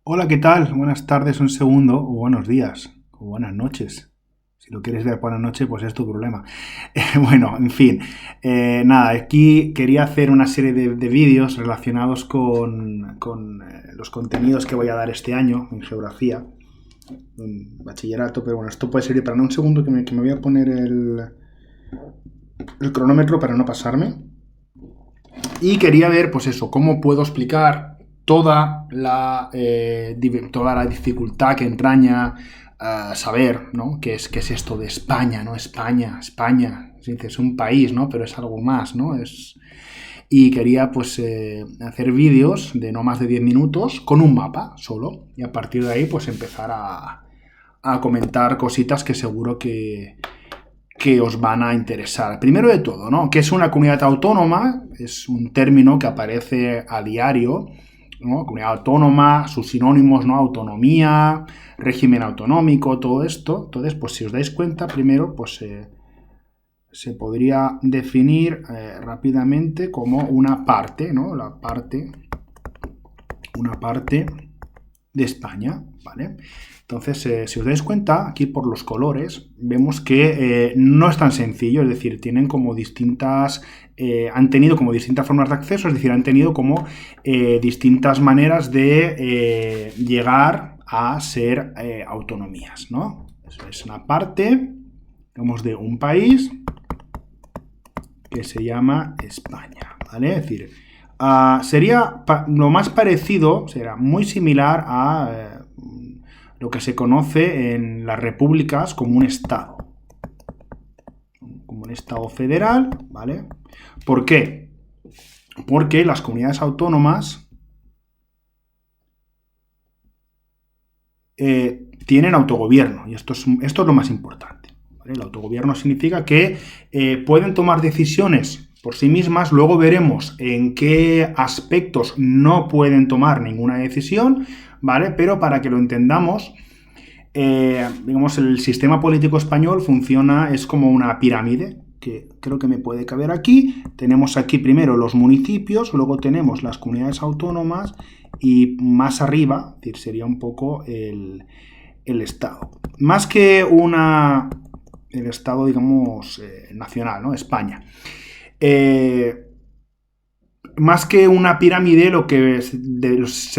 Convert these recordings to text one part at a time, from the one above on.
Hola, ¿qué tal? Buenas tardes, un segundo, o buenos días, o buenas noches. Si lo quieres ver por la noche, pues es tu problema. Bueno, en fin, nada, aquí quería hacer una serie de vídeos relacionados con los contenidos que voy a dar este año en geografía, en bachillerato, pero bueno, esto puede servir para no un segundo que me voy a poner el cronómetro para no pasarme. Y quería ver, pues eso, cómo puedo explicar toda la dificultad que entraña saber, ¿no? Qué es esto de España, ¿no? España, es un país, ¿no? Pero es algo más, ¿no? Y quería, pues, hacer vídeos de no más de 10 minutos con un mapa solo. Y a partir de ahí, pues, empezar a comentar cositas que seguro que os van a interesar. Primero de todo, ¿no? ¿Qué es una comunidad autónoma? Es un término que aparece a diario, ¿no? Comunidad autónoma, sus sinónimos, ¿no? Autonomía, régimen autonómico, todo esto. Entonces, pues si os dais cuenta, primero, pues se podría definir rápidamente como una parte, ¿no? Una parte de España, ¿vale? Entonces, si os dais cuenta, aquí por los colores, vemos que no es tan sencillo, es decir, tienen como han tenido como distintas formas de acceso, es decir, han tenido como distintas maneras de llegar a ser autonomías, ¿no? Eso es una parte, digamos, de un país que se llama España, ¿vale? Es decir, sería lo más parecido, será muy similar a lo que se conoce en las repúblicas como un estado federal, ¿vale? ¿Por qué? Porque las comunidades autónomas tienen autogobierno, y esto es lo más importante, ¿vale? El autogobierno significa que pueden tomar decisiones por sí mismas, luego veremos en qué aspectos no pueden tomar ninguna decisión, ¿vale? Pero para que lo entendamos, digamos, el sistema político español es como una pirámide, que creo que me puede caber aquí. Tenemos aquí primero los municipios, luego tenemos las comunidades autónomas y más arriba, es decir, sería un poco el Estado. Más que el Estado, digamos, nacional, ¿no? España. Más que una pirámide, lo que se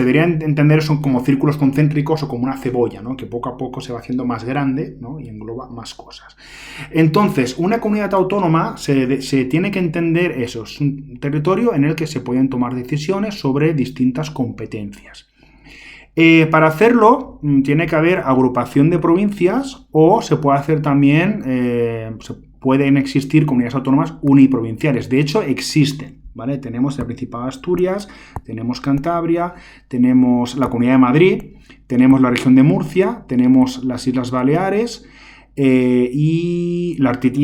debería entender son como círculos concéntricos o como una cebolla, ¿no? Que poco a poco se va haciendo más grande, ¿no? Y engloba más cosas. Entonces, una comunidad autónoma se tiene que entender eso, es un territorio en el que se pueden tomar decisiones sobre distintas competencias. Para hacerlo tiene que haber agrupación de provincias o se puede hacer también, pueden existir comunidades autónomas uniprovinciales. De hecho, existen, ¿vale? Tenemos el Principado de Asturias, tenemos Cantabria, tenemos la Comunidad de Madrid, tenemos la región de Murcia, tenemos las Islas Baleares y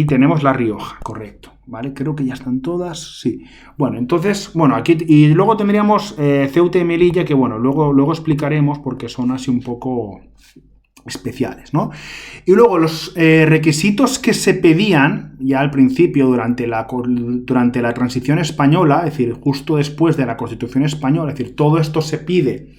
tenemos La Rioja, correcto. ¿Vale? Creo que ya están todas, sí. Bueno, entonces, bueno, aquí, y luego tendríamos Ceuta y Melilla, que bueno, luego explicaremos porque son así un poco especiales, ¿no? Y luego los requisitos que se pedían ya al principio durante la transición española, es decir, justo después de la Constitución española, es decir, todo esto se pide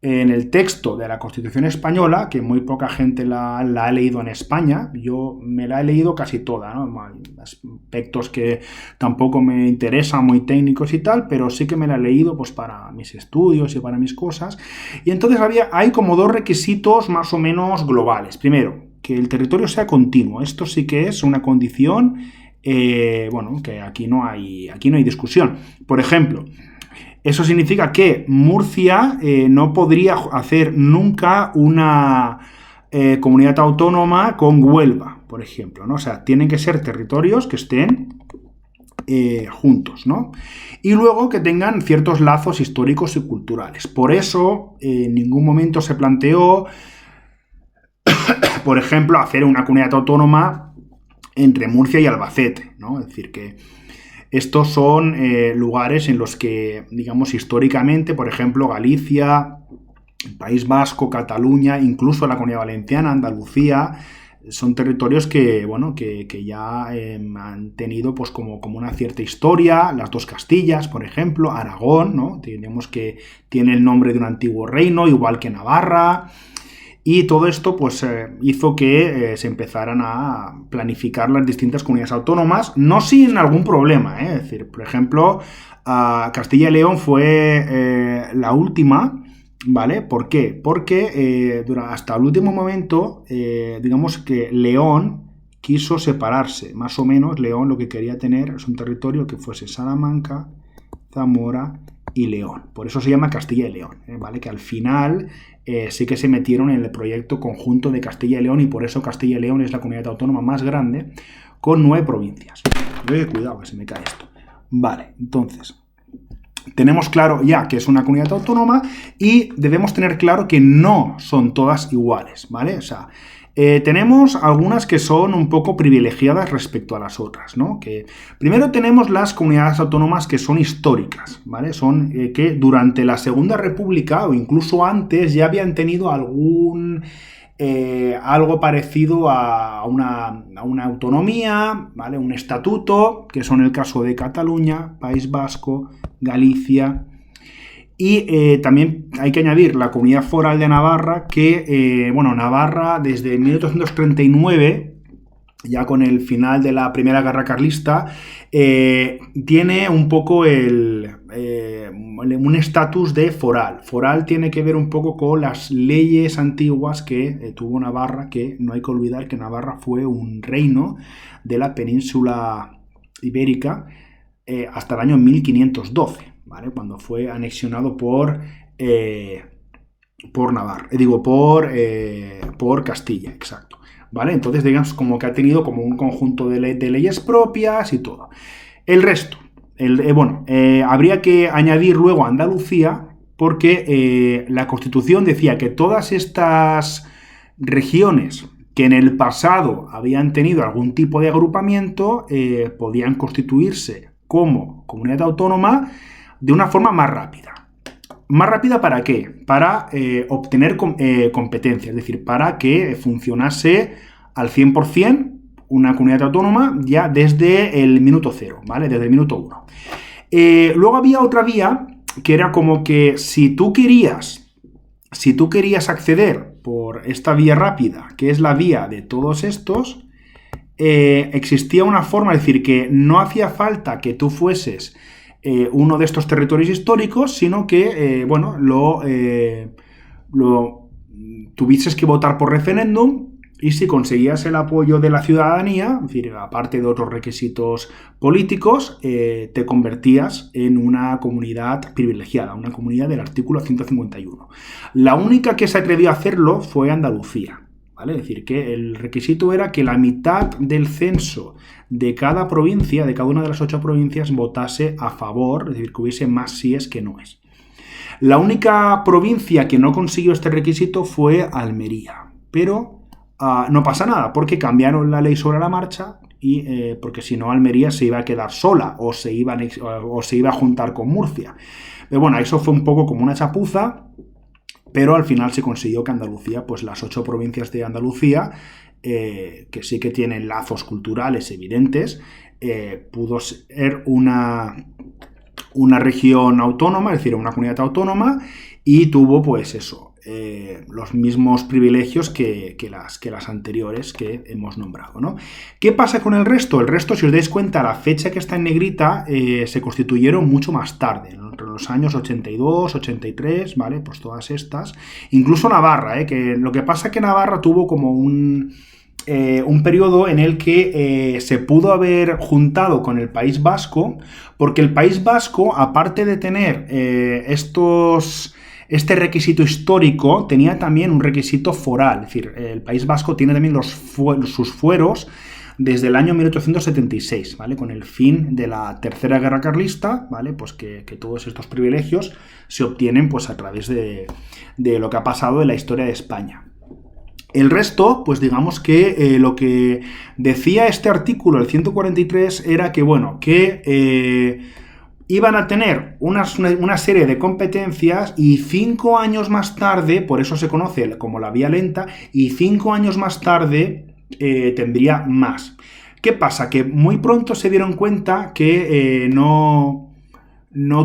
en el texto de la Constitución española, que muy poca gente la ha leído en España. Yo me la he leído casi toda, ¿no? Aspectos que tampoco me interesan, muy técnicos y tal, pero sí que me la he leído pues para mis estudios y para mis cosas. Y entonces hay como dos requisitos más o menos globales. Primero, que el territorio sea continuo. Esto sí que es una condición, bueno, que aquí no hay discusión. Por ejemplo, eso significa que Murcia no podría hacer nunca una comunidad autónoma con Huelva, por ejemplo, ¿no? O sea, tienen que ser territorios que estén juntos, ¿no? Y luego que tengan ciertos lazos históricos y culturales. Por eso, en ningún momento se planteó, por ejemplo, hacer una comunidad autónoma entre Murcia y Albacete, ¿no? Es decir, que estos son lugares en los que, digamos, históricamente, por ejemplo, Galicia, el País Vasco, Cataluña, incluso la Comunidad Valenciana, Andalucía, son territorios que, bueno, que ya han tenido pues como una cierta historia. Las dos Castillas, por ejemplo, Aragón, ¿no? Tenemos que tiene el nombre de un antiguo reino, igual que Navarra. Y todo esto pues hizo que se empezaran a planificar las distintas comunidades autónomas, no sin algún problema, ¿eh? Es decir, por ejemplo, Castilla y León fue la última, ¿vale? ¿Por qué? Porque hasta el último momento, digamos que León quiso separarse. Más o menos, León lo que quería tener es un territorio que fuese Salamanca, Zamora y León. Por eso se llama Castilla y León, ¿vale? Que al final sí que se metieron en el proyecto conjunto de Castilla y León, y por eso Castilla y León es la comunidad autónoma más grande, con 9 provincias. Cuidado, que se me cae esto. Vale, entonces, tenemos claro ya que es una comunidad autónoma y debemos tener claro que no son todas iguales, ¿vale? O sea, tenemos algunas que son un poco privilegiadas respecto a las otras, ¿no? Que primero tenemos las comunidades autónomas que son históricas, ¿vale? Son que durante la Segunda República o incluso antes ya habían tenido algo parecido a una autonomía, ¿vale? Un estatuto, que son el caso de Cataluña, País Vasco, Galicia. Y también hay que añadir la Comunidad Foral de Navarra, que, Navarra desde 1839, ya con el final de la Primera Guerra Carlista, tiene un poco un estatus de foral. Foral tiene que ver un poco con las leyes antiguas que tuvo Navarra, que no hay que olvidar que Navarra fue un reino de la península ibérica hasta el año 1512. ¿Vale? Cuando fue anexionado por Navarra, por Castilla, exacto, ¿vale? Entonces, digamos, como que ha tenido como un conjunto de leyes propias y todo. El resto, habría que añadir luego Andalucía, porque la Constitución decía que todas estas regiones que en el pasado habían tenido algún tipo de agrupamiento podían constituirse como comunidad autónoma de una forma más rápida. ¿Más rápida para qué? Para obtener competencia, es decir, para que funcionase al 100% una comunidad autónoma ya desde el minuto cero, ¿vale? Desde el minuto 1. Luego había otra vía que era como que si tú querías acceder por esta vía rápida, que es la vía de todos estos, existía una forma, es decir, que no hacía falta que tú fueses uno de estos territorios históricos, sino que, lo tuvieses que votar por referéndum, y si conseguías el apoyo de la ciudadanía, es decir, aparte de otros requisitos políticos, te convertías en una comunidad privilegiada, una comunidad del artículo 151. La única que se atrevió a hacerlo fue Andalucía. ¿Vale? Es decir, que el requisito era que la mitad del censo de cada provincia, de cada una de las 8 provincias, votase a favor, es decir, que hubiese más síes que noes. La única provincia que no consiguió este requisito fue Almería, pero no pasa nada, porque cambiaron la ley sobre la marcha, y porque si no Almería se iba a quedar sola o se iba a juntar con Murcia. Pero bueno, eso fue un poco como una chapuza. Pero al final se consiguió que Andalucía, pues las 8 provincias de Andalucía, que sí que tienen lazos culturales evidentes, pudo ser una región autónoma, es decir, una comunidad autónoma, y tuvo, pues eso, los mismos privilegios que las anteriores que hemos nombrado, ¿no? ¿Qué pasa con el resto? El resto, si os dais cuenta, la fecha que está en negrita se constituyeron mucho más tarde, entre los años 82, 83, ¿vale? Pues todas estas. Incluso Navarra, que lo que pasa es que Navarra tuvo como un periodo en el que se pudo haber juntado con el País Vasco, porque el País Vasco, aparte de tener este requisito histórico, tenía también un requisito foral. Es decir, el País Vasco tiene también sus fueros desde el año 1876, ¿vale? Con el fin de la Tercera Guerra Carlista, ¿vale? Pues que todos estos privilegios se obtienen pues a través de lo que ha pasado en la historia de España. El resto, pues digamos que lo que decía este artículo, el 143, era que, iban a tener una serie de competencias, y 5 años más tarde, por eso se conoce como la vía lenta, y 5 años más tarde tendría más. ¿Qué pasa? Que muy pronto se dieron cuenta que no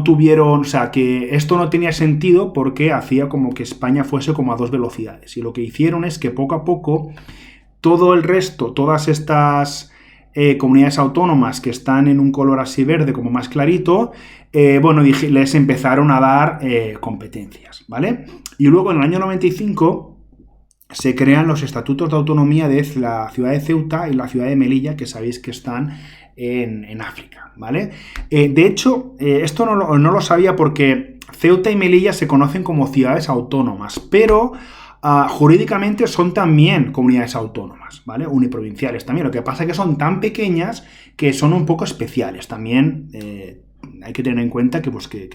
tuvieron, o sea, que esto no tenía sentido porque hacía como que España fuese como a dos velocidades. Y lo que hicieron es que poco a poco todo el resto, todas estas comunidades autónomas que están en un color así verde como más clarito, bueno, les empezaron a dar competencias, ¿vale? Y luego en el año 95 se crean los estatutos de autonomía de la ciudad de Ceuta y la ciudad de Melilla, que sabéis que están en África, ¿vale? De hecho, esto no lo sabía porque Ceuta y Melilla se conocen como ciudades autónomas, pero jurídicamente son también comunidades autónomas, ¿vale? Uniprovinciales también. Lo que pasa es que son tan pequeñas que son un poco especiales. También hay que tener en cuenta que, pues, que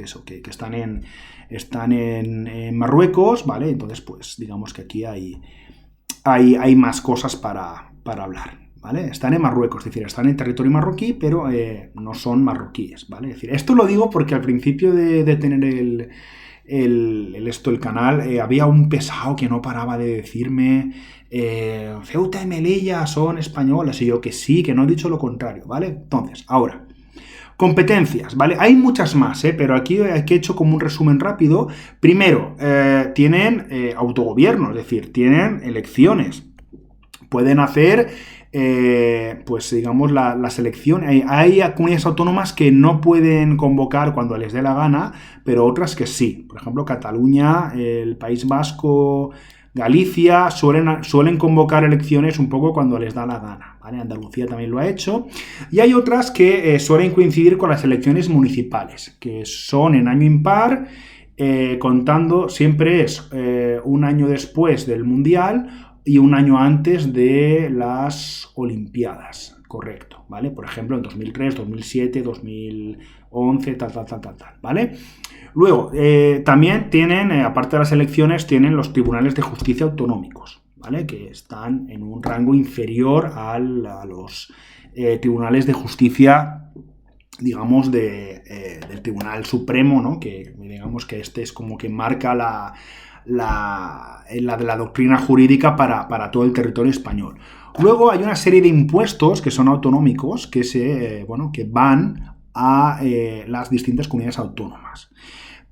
están en Marruecos, ¿vale? Entonces, pues, digamos que aquí hay más cosas para hablar, ¿vale? Están en Marruecos, es decir, están en territorio marroquí, pero no son marroquíes, ¿vale? Es decir, esto lo digo porque al principio de tener el canal, había un pesado que no paraba de decirme Ceuta y Melilla son españolas, y yo que sí, que no he dicho lo contrario, ¿vale? Entonces, ahora, competencias, ¿vale? Hay muchas más, pero aquí he hecho como un resumen rápido. Primero, tienen autogobierno, es decir, tienen elecciones. Pueden hacer, pues digamos, las elecciones. Hay comunidades autónomas que no pueden convocar cuando les dé la gana, pero otras que sí. Por ejemplo, Cataluña, el País Vasco, Galicia suelen convocar elecciones un poco cuando les da la gana, ¿vale? Andalucía también lo ha hecho. Y hay otras que suelen coincidir con las elecciones municipales, que son en año impar, contando, siempre es un año después del Mundial y un año antes de las Olimpiadas, correcto, ¿vale? Por ejemplo, en 2003, 2007, 2011, tal, ¿vale? Luego, también tienen, aparte de las elecciones, tienen los tribunales de justicia autonómicos, ¿vale? Que están en un rango inferior a los tribunales de justicia, digamos, del Tribunal Supremo, ¿no? Que digamos que este es como que marca la doctrina jurídica para todo el territorio español. Luego hay una serie de impuestos que son autonómicos que van a las distintas comunidades autónomas.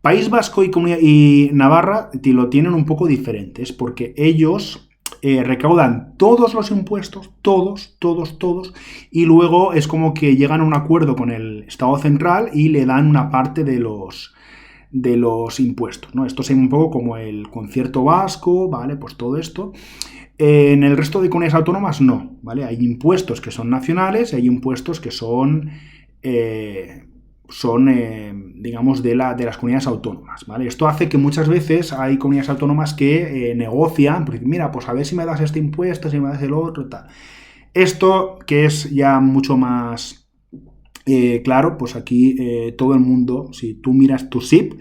País Vasco y Navarra lo tienen un poco diferentes porque ellos recaudan todos los impuestos, todos, y luego es como que llegan a un acuerdo con el Estado central y le dan una parte de los impuestos, ¿no? Esto es un poco como el concierto vasco, ¿vale? Pues todo esto. En el resto de comunidades autónomas no, ¿vale? Hay impuestos que son nacionales y hay impuestos que son digamos, de las comunidades autónomas, ¿vale? Esto hace que muchas veces hay comunidades autónomas que negocian, porque mira, pues a ver si me das este impuesto, si me das el otro, tal. Esto, que es ya mucho más claro, pues aquí todo el mundo, si tú miras tu SIP,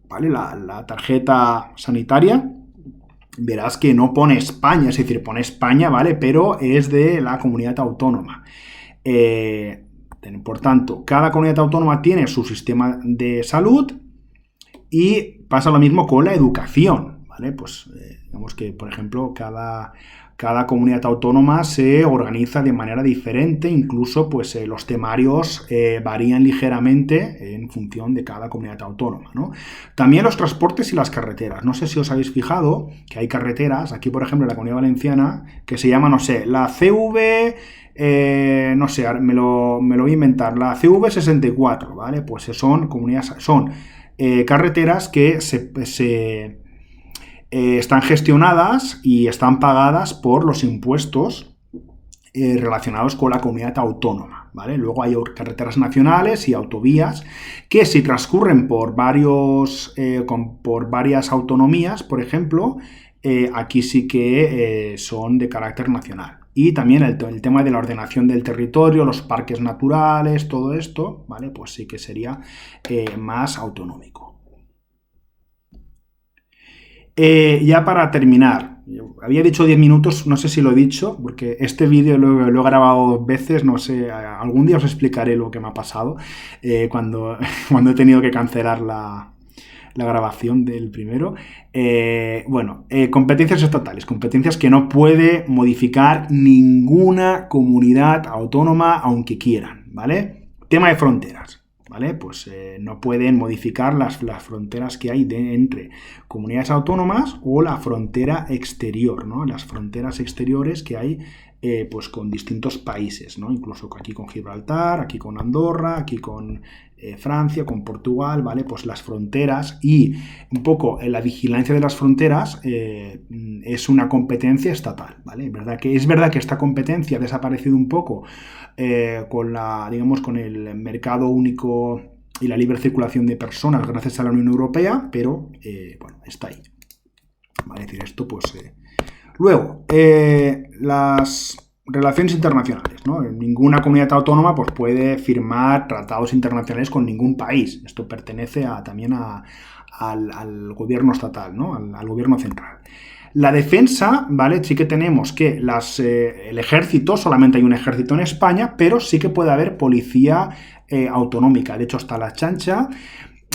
¿vale? La tarjeta sanitaria, verás que no pone España, es decir, pone España, ¿vale? Pero es de la comunidad autónoma. Por tanto, cada comunidad autónoma tiene su sistema de salud y pasa lo mismo con la educación, ¿vale? Pues digamos que, por ejemplo, cada comunidad autónoma se organiza de manera diferente, incluso pues los temarios varían ligeramente en función de cada comunidad autónoma, ¿no? También los transportes y las carreteras. No sé si os habéis fijado que hay carreteras, aquí por ejemplo en la Comunidad Valenciana, que se llama, no sé, la CV... no sé, me lo voy a inventar, la CV64, ¿vale? Pues son carreteras que están gestionadas y están pagadas por los impuestos relacionados con la comunidad autónoma, ¿vale? Luego hay carreteras nacionales y autovías que si transcurren por varias autonomías, por ejemplo, aquí sí que son de carácter nacional. Y también el tema de la ordenación del territorio, los parques naturales, todo esto, ¿vale? Pues sí que sería más autonómico. Ya para terminar, había dicho 10 minutos, no sé si lo he dicho, porque este vídeo lo he grabado 2 veces, no sé, algún día os explicaré lo que me ha pasado cuando he tenido que cancelar la grabación del primero. Competencias estatales, competencias que no puede modificar ninguna comunidad autónoma aunque quieran, ¿vale? Tema de fronteras. ¿Vale? Pues no pueden modificar las fronteras que hay entre comunidades autónomas o la frontera exterior, ¿no? Las fronteras exteriores que hay pues con distintos países, ¿no? Incluso aquí con Gibraltar, aquí con Andorra, aquí con Francia, con Portugal, ¿vale? Pues las fronteras y un poco la vigilancia de las fronteras es una competencia estatal, ¿vale? Es verdad que esta competencia ha desaparecido un poco con el mercado único y la libre circulación de personas gracias a la Unión Europea, pero está ahí. Vale, es decir, esto pues... Luego, las relaciones internacionales, ¿no? Ninguna comunidad autónoma pues, puede firmar tratados internacionales con ningún país. Esto pertenece también al gobierno estatal, ¿no? Al gobierno central. La defensa, ¿vale? Sí que tenemos que el ejército, solamente hay un ejército en España, pero sí que puede haber policía autonómica. De hecho, está la Chancha,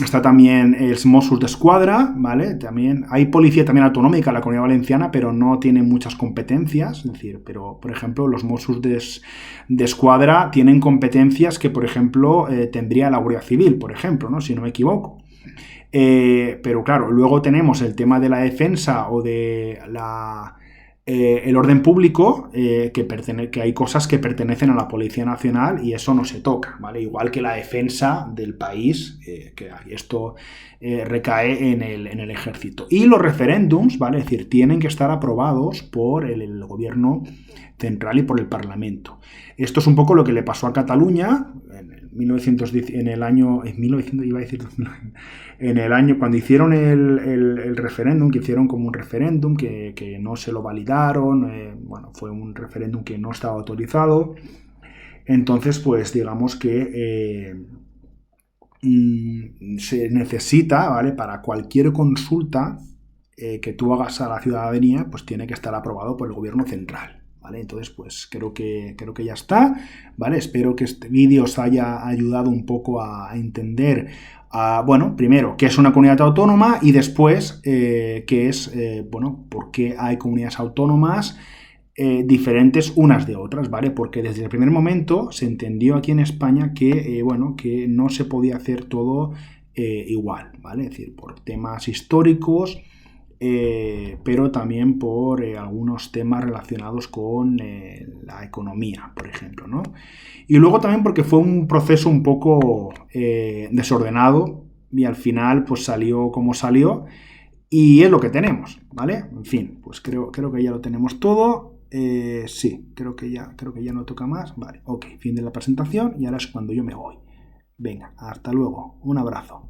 está también el Mossos d'Esquadra, ¿vale? También hay policía también autonómica en la Comunidad Valenciana, pero no tiene muchas competencias. Es decir, pero, por ejemplo, los Mossos d'Esquadra tienen competencias que, por ejemplo, tendría la Guardia Civil, por ejemplo, ¿no? Si no me equivoco. Pero claro, luego tenemos el tema de la defensa o de el orden público, que hay cosas que pertenecen a la Policía Nacional y eso no se toca, ¿vale? Igual que la defensa del país, que esto recae en el ejército. Y los referéndums, ¿vale? Es decir, tienen que estar aprobados por el gobierno central y por el Parlamento. Esto es un poco lo que le pasó a Cataluña en el año cuando hicieron el referéndum, que hicieron como un referéndum que no se lo validaron, fue un referéndum que no estaba autorizado. Entonces, pues digamos que se necesita, ¿vale? Para cualquier consulta que tú hagas a la ciudadanía, pues tiene que estar aprobado por el gobierno central. ¿Vale? Entonces, pues creo que ya está, ¿vale? Espero que este vídeo os haya ayudado un poco a entender, primero, qué es una comunidad autónoma y después, por qué hay comunidades autónomas diferentes unas de otras, ¿vale? Porque desde el primer momento se entendió aquí en España que no se podía hacer todo igual, ¿vale? Es decir, por temas históricos, pero también por algunos temas relacionados con la economía, por ejemplo, ¿no? Y luego también porque fue un proceso un poco desordenado y al final pues salió como salió y es lo que tenemos, ¿vale? En fin, pues creo que ya lo tenemos todo. Sí, creo que ya no toca más. Vale, ok, fin de la presentación y ahora es cuando yo me voy. Venga, hasta luego, un abrazo.